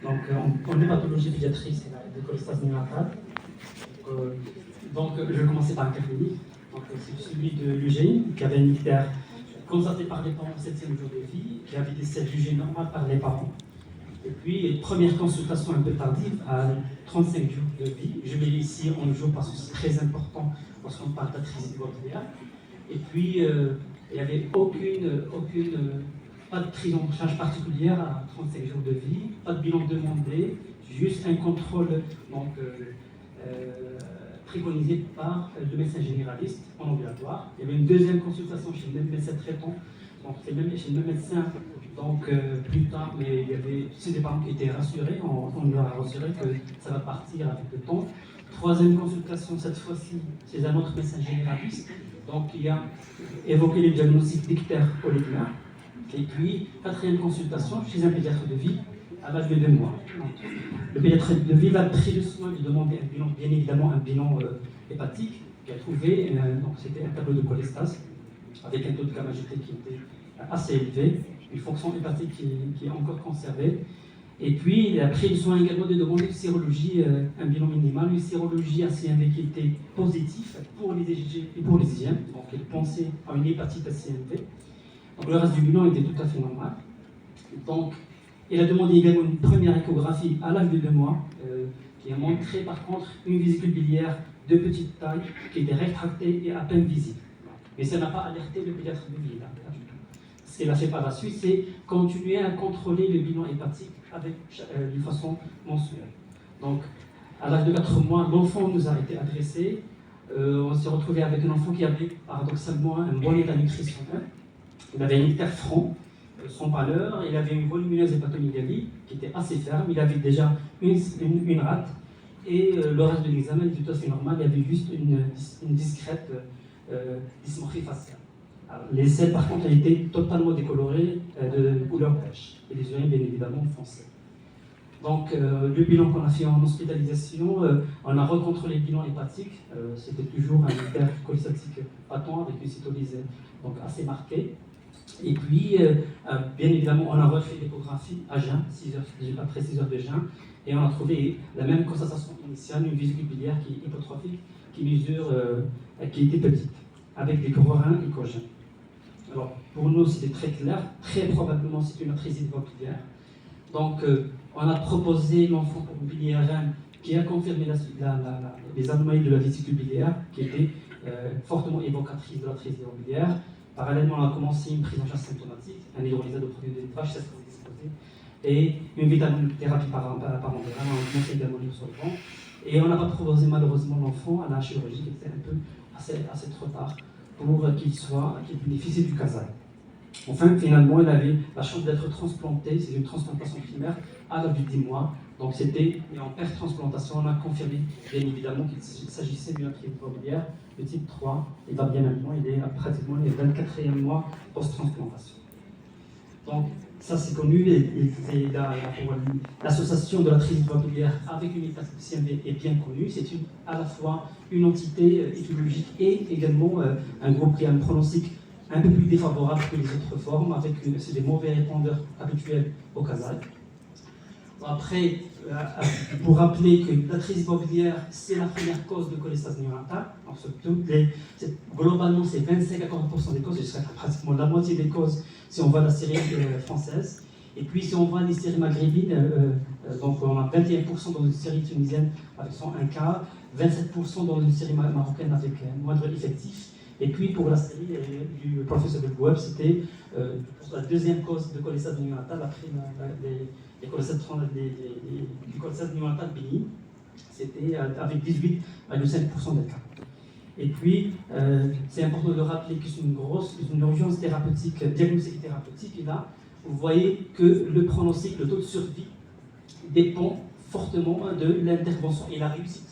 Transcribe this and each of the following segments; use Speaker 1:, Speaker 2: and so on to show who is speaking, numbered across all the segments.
Speaker 1: Donc, en hépatologie pédiatrique, c'est la cholestase néonatale. Donc, je vais commencer par un cas clinique. C'est celui de l'UGI, qui avait un ictère constaté par les parents au 7e jour de vie, qui avait des selles d'UGI normales par les parents. Et puis, première consultation un peu tardive, à 35 jours de vie. Je mets ici en jour parce que c'est très important lorsqu'on parle d'atrésie tuberculaire. Et puis, il n'y avait pas de prise en charge particulière à 35 jours de vie, pas de bilan demandé, juste un contrôle préconisé par le médecin généraliste en ambulatoire. Il y avait une deuxième consultation chez le même médecin traitant, donc c'est chez le même médecin. Donc plus tard, mais il y avait des parents qui étaient rassurés, on leur a rassuré que ça va partir avec le temps. Troisième consultation, cette fois-ci, chez un autre médecin généraliste, donc il a évoqué les diagnostics d'ictère olignaire. Et puis, quatrième consultation chez un pédiatre de vie à l'âge de 2 mois. Le pédiatre de vie va pris le soin de demander un bilan, bien évidemment un bilan hépatique, qui a trouvé, donc c'était un tableau de cholestase, avec un taux de gamma-GT qui était assez élevé, une fonction hépatique qui est encore conservée. Et puis, il a pris le soin également de demander une sérologie, un bilan minimal, une sérologie ACMV qui était positive pour les EGG et pour les IgM, donc il pensait à une hépatite ACMV. Donc le reste du bilan était tout à fait normal. Donc, il a demandé également une première échographie à l'âge de 2 mois, qui a montré par contre une vésicule biliaire de petite taille, qui était rétractée et à peine visible. Mais ça n'a pas alerté le pédiatre de vie, là, pas du tout. Ce qu'il a fait par la suite, c'est continuer à contrôler le bilan hépatique d'une façon mensuelle. Donc, à l'âge de 4 mois, l'enfant nous a été adressé. On s'est retrouvé avec un enfant qui avait paradoxalement un bon état nutritionnel. Il avait un ictère franc, sans pâleur, il avait une volumineuse hépatomégalie qui était assez ferme, il avait déjà une rate, et le reste de l'examen était tout à fait normal, il y avait juste une discrète dysmorphie faciale. Alors, les selles, par contre, elles étaient totalement décolorées de couleur pêche, et les urines, bien évidemment, foncées. Donc, le bilan qu'on a fait en hospitalisation, on a recontrôlé le bilan hépatique, c'était toujours un ictère cholestatique patent avec une cytolyse donc assez marquée. Et puis, bien évidemment, on a refait l'échographie à jeun, après 6 heures de jeun, et on a trouvé la même constatation initiale, une vésicule biliaire qui est hypotrophique, qui était petite, avec des gros reins échogènes. Alors, pour nous, c'était très clair, très probablement c'est une atrésie biliaire. Donc, on a proposé l'enfant pour biliaire qui a confirmé les anomalies de la vésicule biliaire, qui étaient fortement évocatrices de l'atrésie biliaire. Parallèlement, on a commencé une prise en charge symptomatique, un hydrolysat de produits de nitrage, c'est ce que vous disposez, et une vitaminothérapie parentale, on a commencé également le solvant. Et on n'a pas proposé malheureusement l'enfant à la chirurgie, qui était un peu assez trop tard pour qu'il bénéficie du CASAL. Enfin, finalement, il avait la chance d'être transplanté, c'est une transplantation primaire à l'âge de 10 mois. Donc c'était en père-transplantation, on a confirmé bien évidemment qu'il s'agissait d'une atrésie biliaire de type 3. Il va bien maintenant, il est pratiquement les 24e mois post-transplantation. Donc ça c'est connu, et l'association de l'atrésie biliaire avec une hépatite CMV est bien connue. C'est à la fois une entité étiologique et également un groupe qui a un pronostic un peu plus défavorable que les autres formes, avec c'est des mauvais répondeurs habituels au CASAL. Après, pour rappeler que l'atrésie biliaire, c'est la première cause de cholestase néonatale. Globalement, c'est 25 à 40% des causes, ce serait pratiquement la moitié des causes si on voit la série française. Et puis, si on voit les séries maghrébines, donc on a 21% dans une série tunisienne avec 101 cas, 27% dans une série marocaine avec un moindre effectif. Et puis, pour la série du professeur Belboueb, c'était la deuxième cause de cholestase néonatale après les cholestase néonatale bénigne. C'était avec 18,5% des cas. Et puis, c'est important de rappeler que c'est une urgence thérapeutique, diagnostique thérapeutique. Et là, vous voyez que le pronostic, le taux de survie, dépend fortement de l'intervention et la réussite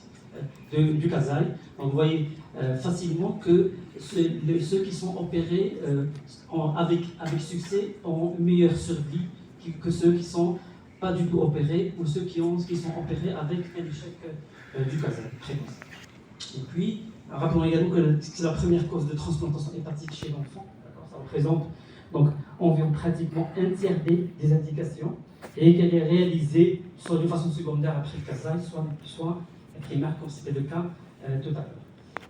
Speaker 1: du CASAL. Donc, vous voyez facilement que ceux qui sont opérés avec succès ont une meilleure survie que ceux qui ne sont pas du tout opérés ou ceux qui sont opérés avec un échec du CASAL précoce. Et puis, rappelons également que c'est la première cause de transplantation hépatique chez l'enfant. Ça représente donc environ pratiquement un tiers des indications, et qu'elle est réalisée soit de façon secondaire après le CASAI, soit primaire, comme c'était le cas tout à l'heure.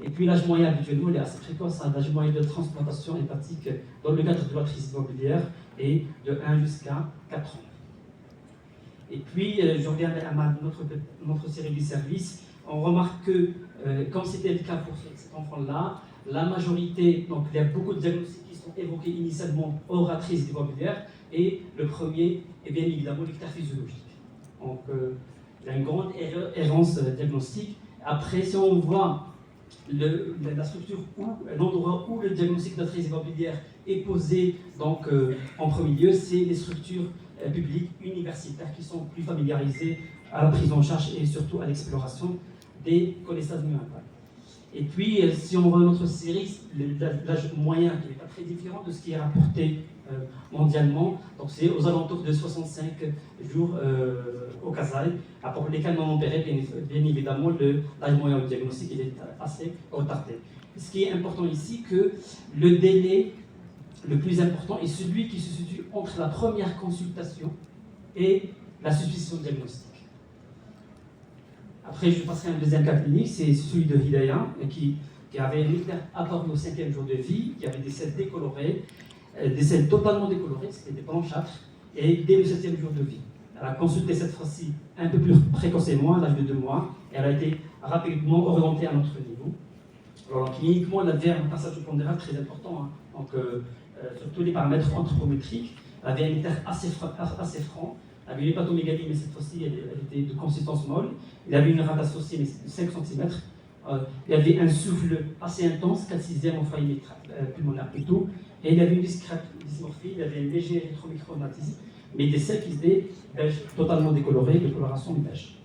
Speaker 1: Et puis l'âge moyen habituellement il est assez précoce, hein, l'âge moyen de transplantation hépatique dans le cadre de la crise immobilière est de 1 jusqu'à 4 ans. Et puis, je reviens à notre série du service, on remarque que, comme c'était le cas pour cet enfant-là, la majorité, donc il y a beaucoup de diagnostics qui sont évoqués initialement hors crise immobilière, et le premier est bien évidemment l'ictère physiologique. Donc, il y a une grande errance diagnostique. Après, si on voit la structure l'endroit où le diagnostic de la crise immobilière est posé donc, en premier lieu, c'est les structures publiques universitaires qui sont plus familiarisées à la prise en charge et surtout à l'exploration des cholestases myopathes. Et puis, si on voit notre série, l'âge moyen qui n'est pas très différent de ce qui est rapporté mondialement, donc c'est aux alentours de 65 jours au CASAI. Pour les cas non opérés, bien évidemment, l'âge moyen au diagnostic il est assez retardé. Ce qui est important ici, que le délai le plus important est celui qui se situe entre la première consultation et la suspicion diagnostique. Après, je passerai à un deuxième cas clinique, c'est celui de Hidaya, qui avait un ictère apparu au 5e jour de vie, qui avait des selles décolorées, des selles totalement décolorées, c'était blanchâtres, et dès le 7e jour de vie. Elle a consulté cette fois-ci un peu plus précocement, à l'âge de 2 mois, et elle a été rapidement orientée à notre niveau. Alors, cliniquement, elle avait un passage pondéral très important, hein. Donc, sur tous les paramètres anthropométriques, elle avait un ictère assez franc. Elle avait une hépatomégalie, mais cette fois-ci, elle était de consistance molle. Il avait une rate associée, mais de 5 cm. Il avait un souffle assez intense, 4/6 en foyer pulmonaire plutôt. Et il avait une discrète dysmorphie, il avait un léger érythromichromatisme, mais des selles qui étaient beige, totalement décolorées, de coloration beige.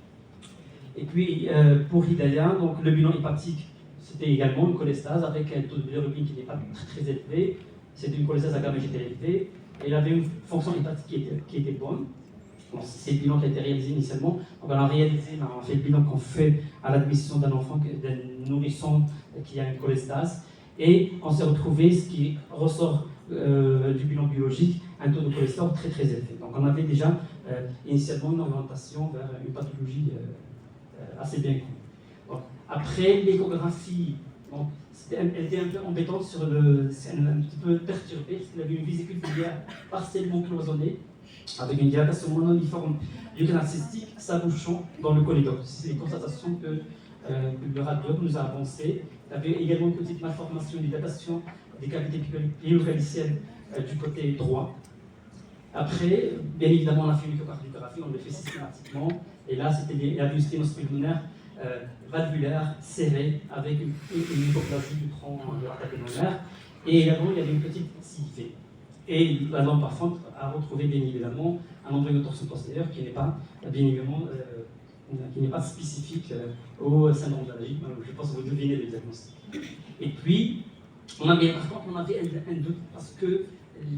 Speaker 1: Et puis, pour Hidaya, donc, le bilan hépatique, c'était également une cholestase avec un taux de bilirubine qui n'est pas très élevé. C'était une cholestase à gamma G élevée. Et il avait une fonction hépatique qui était bonne. C'est le bilan qui a été réalisé initialement. Donc on a fait le bilan qu'on fait à l'admission d'un enfant, d'un nourrisson qui a une cholestase. Et on s'est retrouvé, ce qui ressort du bilan biologique, un taux de cholestérol très très élevé. Donc on avait déjà initialement une orientation vers une pathologie assez bien connue. Donc, après l'échographie, elle était un peu embêtante elle un petit peu perturbée, parce qu'elle avait une vésicule biliaire partiellement cloisonnée, avec une dilatation mononiforme du canal cystique s'abouchant dans le cholédoque. C'est les constatations que le radiologue nous a avancées. Il y avait également une petite malformation, une dilatation des cavités piloraliciennes du côté droit. Après, bien évidemment, on a fait une échocardiographie, on le fait systématiquement. Et là, il y avait une sténose pulmonaire valvulaire serrée avec une hypoplasie du tronc de l'artère pulmonaire. Et également, il y avait une petite CIV. Et la lampe par contre a retrouvé bien évidemment un embryon torsion postérieur qui n'est pas bien évidemment qui n'est pas spécifique au syndrome d'allergie. Je pense que vous devinez le diagnostic. Et puis, par contre, on avait un doute parce que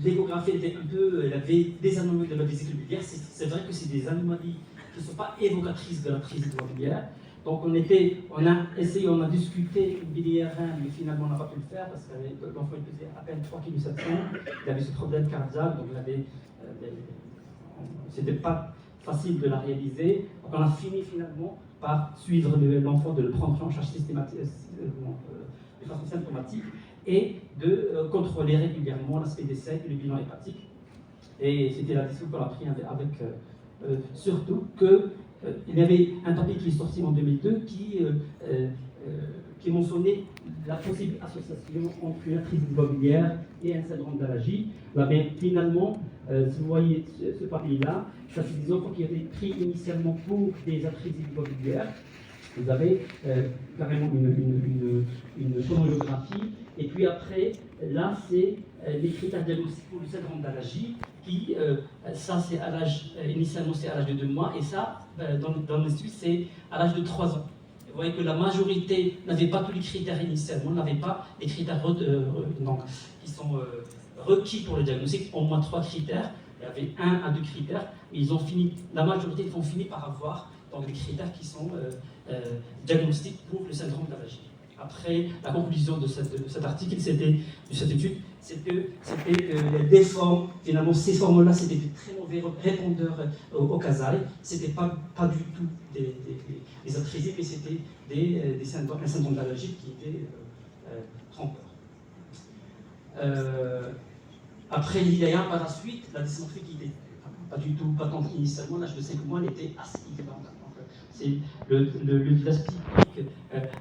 Speaker 1: l'échographie était elle avait des anomalies de la vésicule biliaire. C'est vrai que c'est des anomalies qui ne sont pas évocatrices de la crise biliaire. Donc on a essayé, on a discuté biliaire, mais finalement on n'a pas pu le faire parce que l'enfant pesait à peine 3,7 kg. Il avait ce problème cardiaque, donc c'était pas facile de la réaliser. Donc on a fini finalement par suivre l'enfant, de le prendre en charge systématique, de façon symptomatique, et de contrôler régulièrement l'aspect des selles et le bilan hépatique. Et c'était la décision qu'on a prise avec surtout que il y avait un papier qui est sorti en 2002 qui mentionnait la possible association entre une crise immobilière et un syndrome d'allergie. Mais finalement, si vous voyez ce papier-là, ça c'est des enfants qui étaient pris initialement pour des crises immobilières. Vous avez carrément une chronographie. Et puis après, là, c'est les critères diagnostiques pour le syndrome d'allergie, qui, ça, c'est à l'âge, initialement, c'est à l'âge de 2 mois, et ça, dans l'étude, c'est à l'âge de 3 ans. Vous voyez que la majorité n'avait pas tous les critères initialement, n'avait pas les critères qui sont requis pour le diagnostic, au moins 3 critères. Il y avait 1 à 2 critères, et la majorité ont fini par avoir donc, des critères qui sont diagnostiques pour le syndrome d'allergie. Après, la conclusion de cet article, de cette étude, c'était des formes, finalement ces formes-là, c'était des très mauvais répondeurs au Kasai. C'était pas du tout des atrésies, mais c'était un syndrome allergique qui était trompeur. Après l'IAA, par la suite, la dysmorphie qui était pas du tout patente initialement, l'âge de 5 mois, elle était assez évidente. C'est le village typique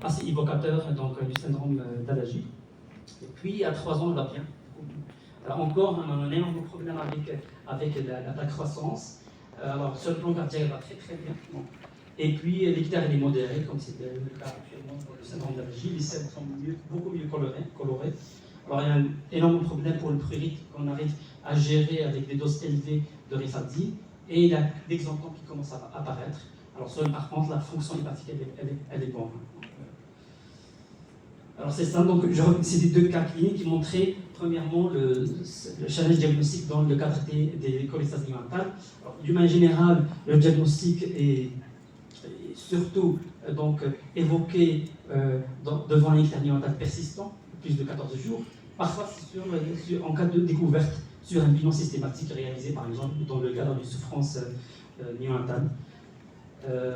Speaker 1: assez évocateur donc, du syndrome d'allergie. Et puis à 3 ans, elle va bien. Alors, encore, on a un énorme problème avec la croissance. Alors, sur le plan cardiaque, elle va très très bien. Bon. Et puis, l'hectare est modéré, comme c'est le cas actuellement pour le syndrome d'allergie. Les selles sont beaucoup mieux colorées. Alors, il y a un énorme problème pour le prurite qu'on arrive à gérer avec des doses élevées de rifampicine. Et il y a l'exemption qui commence à apparaître. Alors, par contre, la fonction hépatique, elle est bonne. Alors, c'est ça. Donc, c'est des 2 cas cliniques qui montraient, premièrement, le challenge diagnostique dans le cadre des cholestases néonatales. D'une manière générale, le diagnostic est surtout évoqué devant un ictère néonatal persistant, plus de 14 jours. Parfois, c'est en cas de découverte sur un bilan systématique réalisé, par exemple, dans le cadre d'une souffrance néonatale.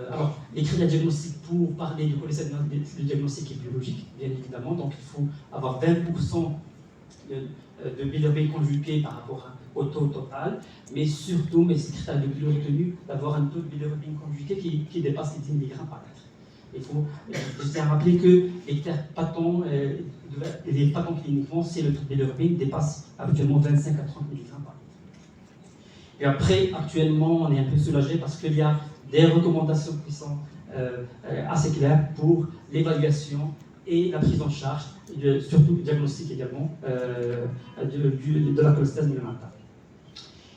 Speaker 1: Alors, les critères diagnostiques pour parler du cholestase, le diagnostic est biologique, bien évidemment, donc il faut avoir 20% de bilirubine conjuguée par rapport au taux total, mais surtout, mais c'est critère le plus retenu, d'avoir un taux de bilirubine conjuguée qui dépasse les 10 mg par litre. Il faut, je tiens à rappeler que les critères patents, les patents cliniquement, c'est le taux de bilirubine dépasse habituellement 25 à 30 mg par litre. Et après, actuellement, on est un peu soulagé parce qu'il y a des recommandations qui sont assez claires pour l'évaluation et la prise en charge, surtout le diagnostic également, de la cholestase néonatale.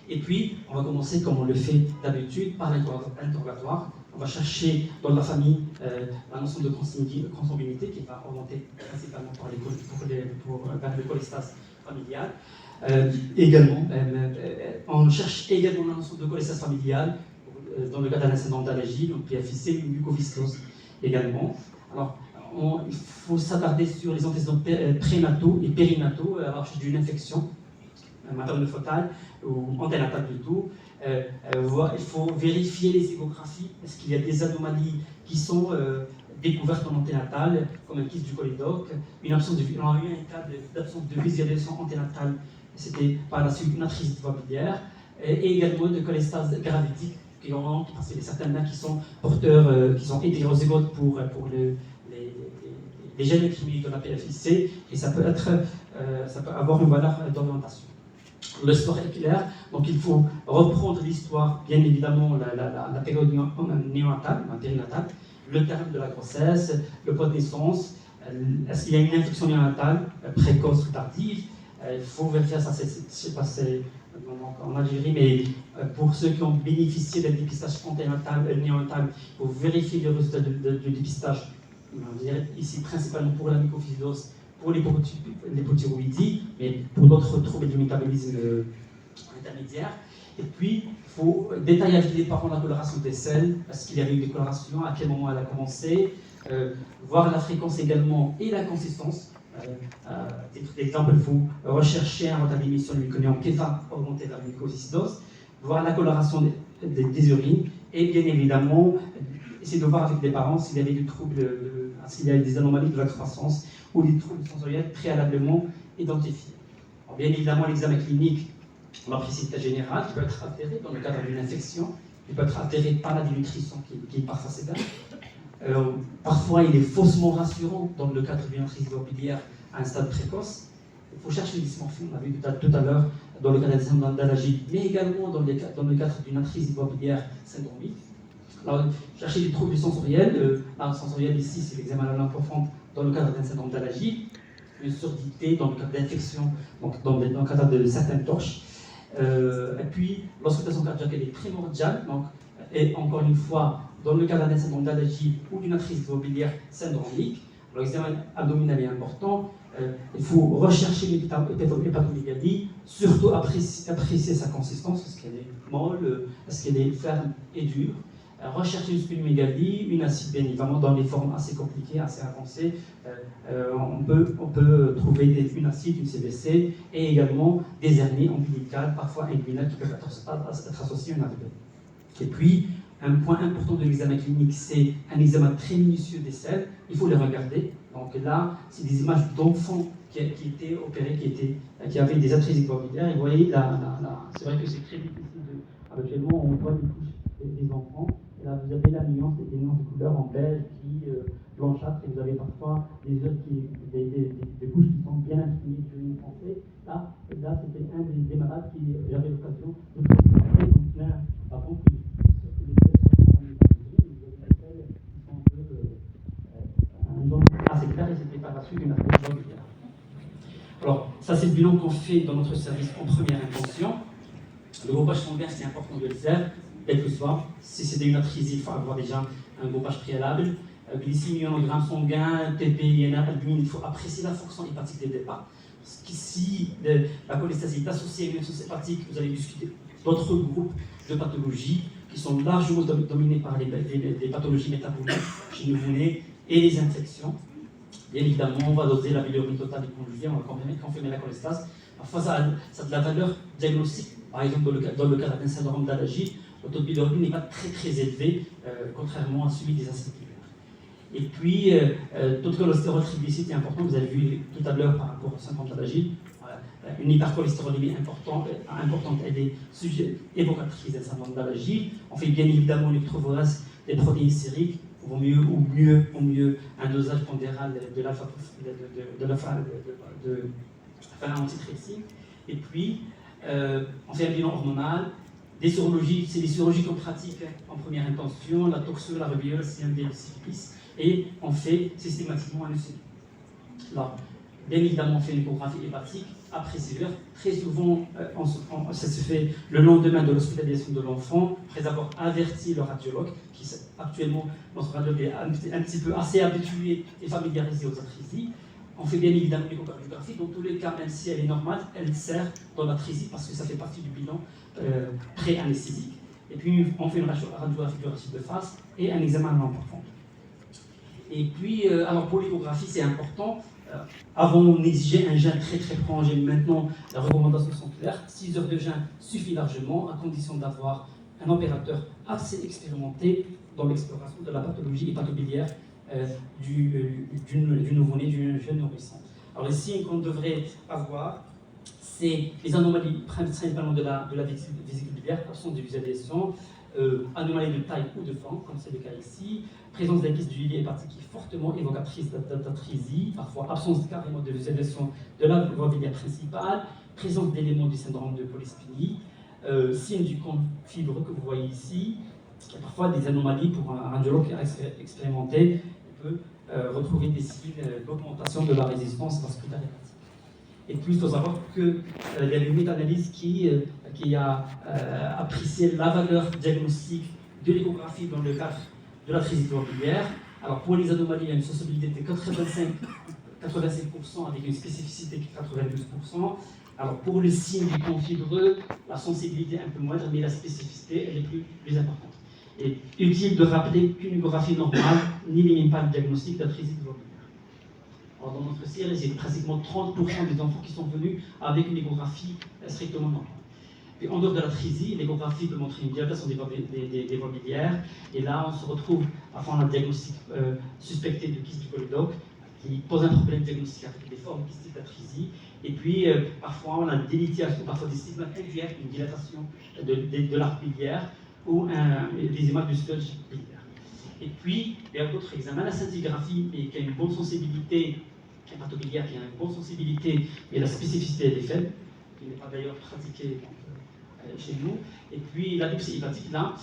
Speaker 1: Et puis, on va commencer comme on le fait d'habitude par l'interrogatoire. On va chercher dans la famille la notion de consanguinité qui va orienter principalement vers le cholestase familial. Également, on cherche également la notion de cholestase familiale dans le cas d'un incident d'allergie, donc PFIC, une mucoviscose également. Alors, il faut s'attarder sur les antécédents prénataux et périnataux à la recherche d'une infection maternelle-fœtale ou anténatale plutôt. Il faut vérifier les échographies, est-ce qu'il y a des anomalies qui sont découvertes en anténatale, comme un kyste du cholédoque, on a eu un cas d'absence de visualisation anténatale, c'était par la suite une arthrite biliaire, et également de cholestase gravidique, parce qu'il y a certains mères qui sont porteurs, qui sont hétérozygotes pour les gènes chimiques de la PFIC, et ça peut avoir une valeur d'orientation. Le sport est clair, donc il faut reprendre l'histoire, bien évidemment, la période néonatale, périnatale, le terme de la grossesse, le poids de naissance, est-ce qu'il y a une infection néonatale précoce ou tardive, il faut vérifier ça, je ne sais pas si c'est en Algérie, mais pour ceux qui ont bénéficié d'un dépistage néonatal, il faut vérifier le résultat du dépistage, ici principalement pour la mycophyllose, pour l'hypothyroïdie, mais pour d'autres troubles du métabolisme intermédiaire. Et puis, il faut détailler avec les parents la coloration des selles, parce qu'il y avait eu des colorations, à quel moment elle a commencé, voir la fréquence également et la consistance. À titre d'exemple, il faut rechercher un retard d'émission de muconéon qui va augmenter la mucoviscidose, voir la coloration des urines, et bien évidemment, essayer de voir avec les parents s'il y avait des troubles, s'il y a des anomalies de la croissance ou des troubles sensoriels préalablement identifiés. Alors, bien évidemment, l'examen clinique, on apprécie l'état général qui peut être altéré dans le cadre d'une infection, qui peut être altéré par la dénutrition qui est parfois sévère. Parfois, il est faussement rassurant dans le cadre d'une arthrite biliaire à un stade précoce. Il faut chercher les dysmorphies, on l'a vu tout à l'heure, dans le cadre d'un syndrome d'allergie, mais également dans le cadre d'une arthrite biliaire syndromique. Alors, chercher des troubles sensoriels, la sensorielle ici, c'est l'examen à la langue profonde dans le cadre d'un syndrome d'allergie, une surdité dans le cadre d'infection, donc dans le cadre de certaines torches. Et puis, l'auscultation cardiaque elle est primordiale, donc, et encore une fois, dans le cadre d'un syndrome d'allergie ou d'une arthrite biliaire syndromique, l'examen abdominal est important. Il faut rechercher l'hépatomégalie, surtout apprécier sa consistance, est-ce qu'elle est molle, est-ce qu'elle est ferme et dure. rechercher une splenomégalie, une acide bien évidemment dans des formes assez compliquées, assez avancées. On peut trouver une acide, une CBC, et également des hernies ombilicales, parfois inguinales, qui peuvent être associées à une AVP. Et puis, un point important de l'examen clinique, c'est un examen très minutieux des selles. Il faut les regarder. Donc là, c'est des images d'enfants qui étaient opérés, qui avaient des atrésies globulaires. Et vous voyez, c'est vrai que c'est très difficile. Habituellement, on voit des enfants. Et là, vous avez la nuance, des nuances de couleurs en beige, blanchâtre, et vous avez parfois des yeux des bouches qui sont bien imprimées sur une pensée. Là c'était un des malades qui j'avais l'occasion de présenter donc là, avant qu'il un genre assez clair et c'était par la suite une approche globulaire. Alors, ça c'est le bilan qu'on fait dans notre service en première intention. Le groupage sanguin, c'est important de le faire, quel que soit. Si c'est une atrésie, il faut avoir déjà un groupage préalable. Glycémie, ionogramme sanguin, TP, INR, albumine, il faut apprécier la fonction hépatique dès le départ. Parce qu'ici, la cholestasie est associée à une insuffisance hépatique, vous allez discuter d'autres groupes de pathologies qui sont largement dominés par les pathologies métaboliques chez le nouveau-né et les infections. Bien évidemment, on va doser la bilirubine totale et conjugée, on va confirmer la cholestase. Parfois, ça a de la valeur diagnostique. Par exemple, dans le cas d'un syndrome d'Alagille, le taux de bilirubine n'est pas très élevé, contrairement à celui des acides pulmonaires. Et puis, taux de cholestérol triglycide est important, vous avez vu tout à l'heure par rapport au syndrome d'Alagille. Une hypercholestérolémie importante, elle est sujet évocatrice d'un syndrome d'Alagille. On fait bien évidemment une électrophorèse des protéines sériques, au mieux un dosage pondéral de l'antitrypsine. Et puis, on fait un bilan hormonal. Des sérologies, c'est des sérologies qu'on pratique en première intention, la toxo, la rubéole, CMV, le syphilis, et on fait systématiquement un ECG. Là, bien évidemment, on fait une échographie hépatique après sévère. Très souvent, ça se fait le lendemain de l'hospitalisation de l'enfant, après avoir averti le radiologue, qui actuellement, notre radiologue est un petit peu assez habitué et familiarisé aux atrésies. On fait bien évidemment l'échocardiographie. Dans tous les cas, même si elle est normale, elle sert dans l'atrésie parce que ça fait partie du bilan pré-anesthésique. Et puis, on fait une radiographie du rachis de face et un examen à lampe profonde. Et puis, alors pour l'échographie, c'est important. Avant, on exigeait un jeûne très prolongé. Maintenant, les recommandations sont claires. 6 heures de jeûne suffit largement, à condition d'avoir un opérateur assez expérimenté dans l'exploration de la pathologie hépatobiliaire du nouveau-né, du jeune nourrisson. Alors les signes qu'on devrait avoir, c'est les anomalies principalement de la vésicule biliaire, absence de visualisation, anomalies de taille ou de forme, comme c'est le cas ici, présence d'indices du lié hépatique qui est fortement évocatrice d'atrésie, parfois absence carrément de visualisation de la voie biliaire principale, présence d'éléments du syndrome de polyspénie, signes du cône fibreux que vous voyez ici. Il y a parfois des anomalies pour un radiologue expérimenté, il peut retrouver des signes d'augmentation de la résistance vasculaire hépatique. Et puis, il faut savoir qu'il y a une méta-analyse qui a apprécié la valeur diagnostique de l'échographie dans le cadre de l'atrésie globulaire. Alors, pour les anomalies, il y a une sensibilité de 85% avec une spécificité de 92%. Alors, pour le signe du cône fibreux, la sensibilité est un peu moindre, mais la spécificité, elle est plus importante. Et utile de rappeler qu'une échographie normale n'élimine pas le diagnostic d'atrésie globulaire. Alors, dans notre série, il y a pratiquement 30% des enfants qui sont venus avec une échographie strictement normale. Et en dehors de l'atrésie, l'échographie peut montrer une dilatation des voies biliaires. Et là, on se retrouve à un diagnostic suspecté de kyste du cholédoque qui pose un problème diagnostique avec des formes kystiques d'atrésie. Et puis, parfois, on a des délitiations, parfois des stigmates LVR, une dilatation de l'arc biliaire ou des images du sludge biliaire. Et puis, il y a d'autres examens, la scintigraphie, qui a une bonne sensibilité, hépatobiliaire qui a une bonne sensibilité, mais la spécificité elle est faible, qui n'est pas d'ailleurs pratiquée chez nous. Et puis, la biopsie hépatique, là,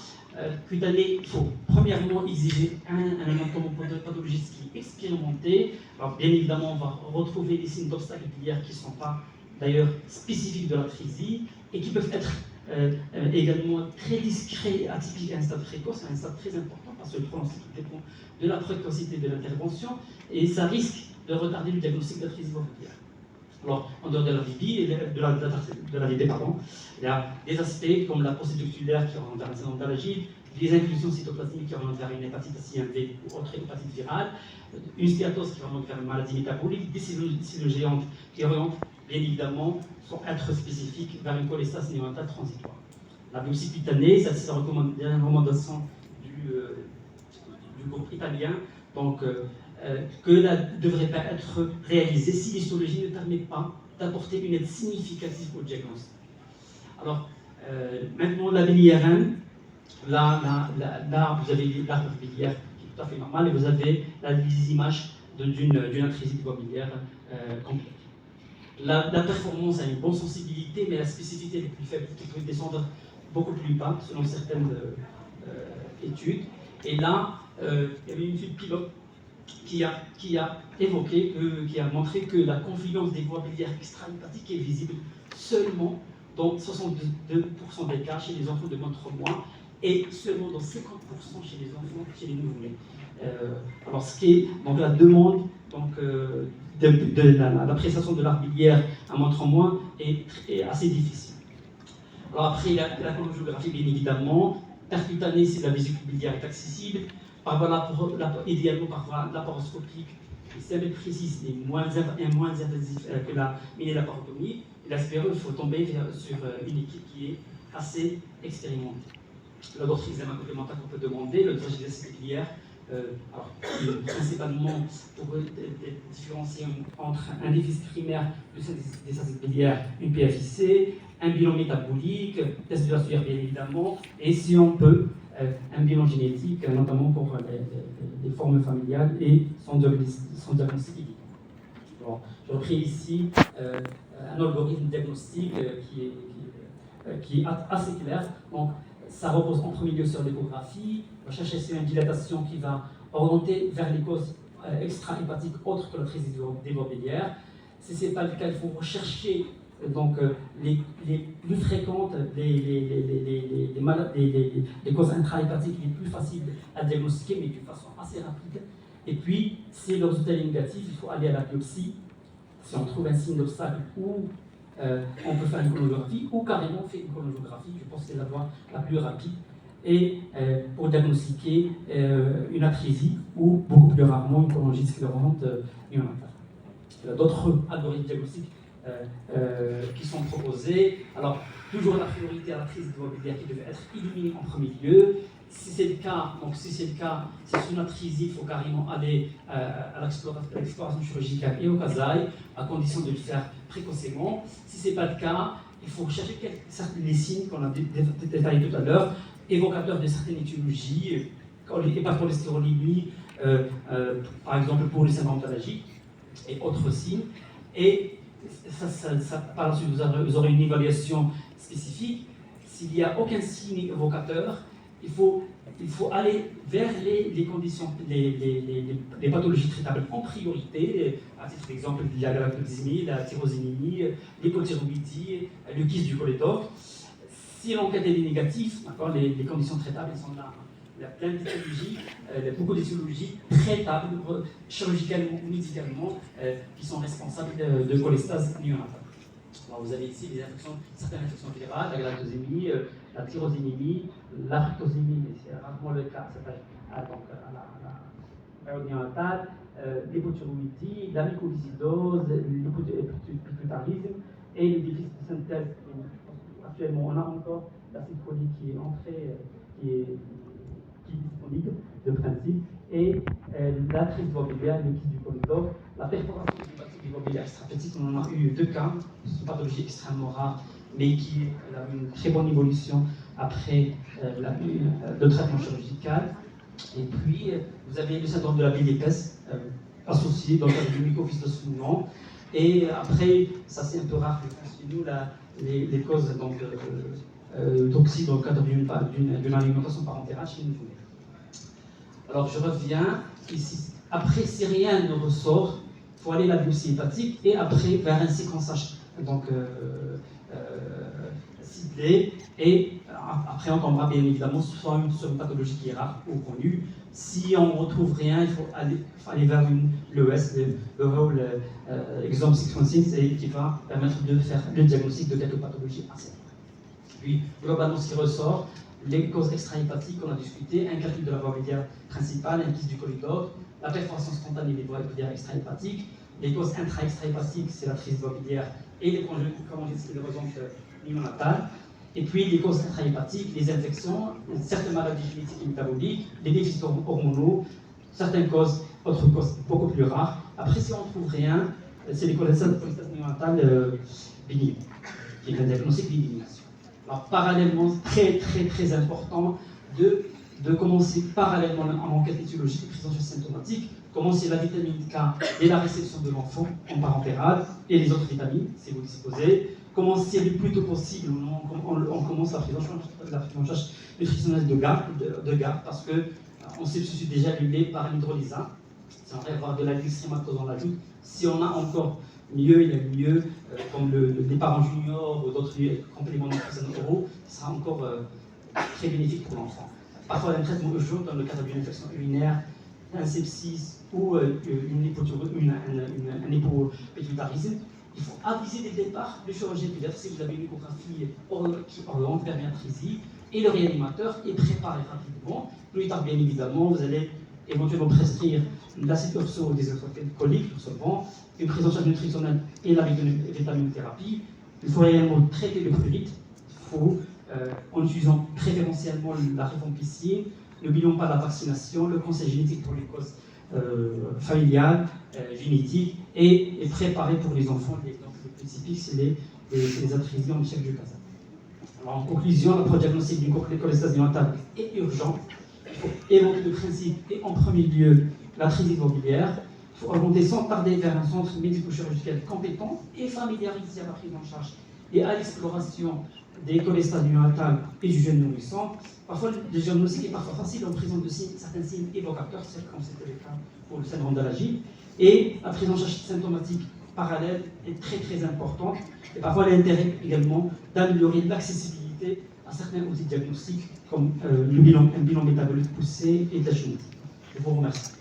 Speaker 1: cutanée, il faut premièrement exiger un anatomopathologistes qui est expérimenté. Alors, bien évidemment, on va retrouver des signes d'obstacles biliaires qui ne sont pas d'ailleurs spécifiques de l'atrésie et qui peuvent être également très discrets et atypiques à un stade précoce, à un stade très important, parce que le pronostic dépend de la précocité de l'intervention et ça risque de retarder le diagnostic d'atrésie biliaire. Alors, en dehors de la VB, il y a des aspects comme la procédure tubulaire qui rentre dans un syndrome d'Alagille, des inclusions cytoplasmiques qui remontent vers une hépatite C1V ou autre hépatite virale, une stéatose qui remonte vers une maladie métabolique, des cellules géantes qui orientent bien évidemment sont intraspécifiques vers une cholestase néonatale transitoire. La biopsie cutanée, ça c'est la recommandation du groupe italien, donc que devrait pas être réalisée si l'histologie ne permet pas d'apporter une aide significative au diagnostic. Alors, maintenant la BIRM, là vous avez l'arbre biliaire qui est tout à fait normal et vous avez les images d'une atrésie biliaire complète. La performance a une bonne sensibilité, mais la spécificité est plus faible, qui peut descendre beaucoup plus bas selon certaines études. Et là, il y avait une étude pilote qui a évoqué, qui a montré que la confluence des voies biliaires extra-hépatiques est visible seulement dans 62% des cas chez les enfants de moins de 3 mois et seulement dans 50% chez les enfants, chez les nouveau-nés. Alors, ce qui est donc la demande de l'appréciation de l'arbre biliaire à moins de 3 mois est assez difficile. Alors après, la cholangiographie, bien évidemment, percutanée si la vésicule biliaire est accessible, idéalement par voie laparoscopique, simple et précise et moins invasif que la mini-laparotomie. Et la spéro, il faut tomber sur une équipe qui est assez expérimentée. La d'autres examens complémentaires qu'on peut demander, le dosage des acides biliaires, principalement pour différencier entre un déficit primaire des acides biliaires, une PFIC, un bilan métabolique, test de la sueur bien évidemment, et si on peut, un bilan génétique, notamment pour les formes familiales et son diagnostic. Bon, je repris ici un algorithme diagnostique qui est assez clair. Donc, ça repose en premier lieu sur l'échographie. On va chercher sur une dilatation qui va orienter vers les causes extra-hépatiques autres que l'atrésie des voies biliaires. Si ce n'est pas le cas, il faut rechercher donc, les plus fréquentes, les causes intra-hépatiques les plus faciles à diagnostiquer, mais d'une façon assez rapide. Et puis, si le résultat est négatif, il faut aller à la biopsie. Si on trouve un signe d'obstacle ou on peut faire une cholangiographie ou carrément on fait une cholangiographie, je pense que c'est la voie la plus rapide, et pour diagnostiquer une atrésie ou beaucoup plus rarement une cholangite sclérosante néonatale. Il y a d'autres algorithmes diagnostiques qui sont proposés. Alors, toujours la priorité à l'atrésie de voie biliaire qui devait être éliminée en premier lieu. Si c'est le cas, si c'est une atrésie, il faut carrément aller à l'exploration chirurgicale et au casaille, à condition de le faire précocement. Si ce n'est pas le cas, il faut chercher les signes qu'on a détaillés tout à l'heure, évocateurs de certaines étiologies, hypercholestérolémie, par exemple pour le syndrome thalasgique, et autres signes. Et par la suite, vous aurez une évaluation spécifique. S'il n'y a aucun signe évocateur, il faut aller vers les conditions, les pathologies traitables en priorité, à titre d'exemple, la galactosémie, la tyrosinémie, l'hypothyroïdie, le kyste du cholédoque. Si l'enquête est négative, les conditions traitables sont là. Il y a plein d'étiologies, beaucoup d'étiologies traitables chirurgicalement ou médicalement qui sont responsables de cholestase néonatale. Alors vous avez ici certaines infections virales, la galactosémie, la tyrosinémie, la fructosémie, mais c'est rarement le cas, à la période néonatale, l'hypothyroïdie, la mycoviscidose, l'hypothyroïdisme et le déficit de synthèse. Actuellement, on a encore l'acide cholique qui est entré, qui est disponible de principe, et l'atrésie biliaire, le kyste du cholédoque, la perforation du voie biliaire extra-hépatique. On en a eu 2 cas, c'est une pathologie extrêmement rare, mais qui a une très bonne évolution après le traitement chirurgical. Et puis, vous avez le syndrome de la bile épaisse associé dans le cadre du mycoviscidose fulminant. Et après, ça c'est un peu rare chez nous, les causes toxiques dans le cadre d'une alimentation parentérale chez nous. Alors je reviens ici. Après, si rien ne ressort, il faut aller à la biopsie hépatique et après vers un séquençage ciblé. Et après, on tombera bien évidemment sur une pathologie qui est rare ou connue. Si on ne retrouve rien, il faut aller vers l'ES, le Whole Exome Sequencing, qui va permettre de faire le diagnostic de quelques pathologies assez rares. Puis, globalement, ce qui ressort, les causes extra-hépatiques qu'on a discutées, un calcul de la voie biliaire principale, un kyste du colloïdore, la perforation spontanée des voies biliaires extra-hépatiques, les causes intra-extra-hépatiques, c'est la crise de voie biliaire et les sclérosante néonatale, et puis les causes intra-hépatiques, les infections, certaines maladies génétiques et métaboliques, les déficits hormonaux, certaines causes, autres causes beaucoup plus rares. Après, si on ne trouve rien, c'est les cholestases néonatales bénignes, qui est un diagnostic d'élimination. Alors, parallèlement, très important de commencer parallèlement en enquête étiologique et prise en charge symptomatique, commencer la vitamine K et la réception de l'enfant en parentérale et les autres vitamines, si vous disposez. Commencer le plus tôt possible, on commence la prise en charge nutritionnelle de garde parce qu'on substitue déjà le lait par un hydrolysat. Si on veut avoir de la glycématose dans la joute, si on a encore mieux, il y a mieux, comme le départ en junior ou d'autres compléments nutritionnels oraux, ce sera encore très bénéfique pour l'enfant. Parfois, un traitement urgent dans le cadre d'une infection urinaire, un sepsis ou un hypopituitarisme, il faut aviser dès le départ le chirurgien pédiatre si vous avez une échographie qui oriente vers l'hypertrésie et le réanimateur est préparé rapidement. Plus tard, bien évidemment, vous allez éventuellement prescrire l'acide urso des coliques, solvant, une prise en charge nutritionnelle et la vitaminothérapie. Il faut réellement traiter le plus vite. Il faut, en utilisant préférentiellement la rifampicine, n'oublions pas la vaccination, le conseil génétique pour les causes familiales, génétiques, et préparer pour les enfants. L'exemple le plus typique, c'est les atrésies en échec du Casa. Alors, en conclusion, le diagnostic d'une cholestase néonatale est urgent. Il faut évoquer le principe et en premier lieu l'atrésie biliaire. Il faut orienter sans tarder vers un centre médico-chirurgical compétent et familiarisé à la prise en charge et à l'exploration des cholestases néonatales et du jeune nourrisson. Parfois, le diagnostic est parfois facile en présence de certains signes évocateurs, comme c'était le cas pour le syndrome d'Alagille. Et la prise en charge symptomatique parallèle est très importante. Et parfois, l'intérêt également d'améliorer l'accessibilité à certains outils diagnostiques, comme un bilan métabolique poussé et de la génétique. Je vous remercie.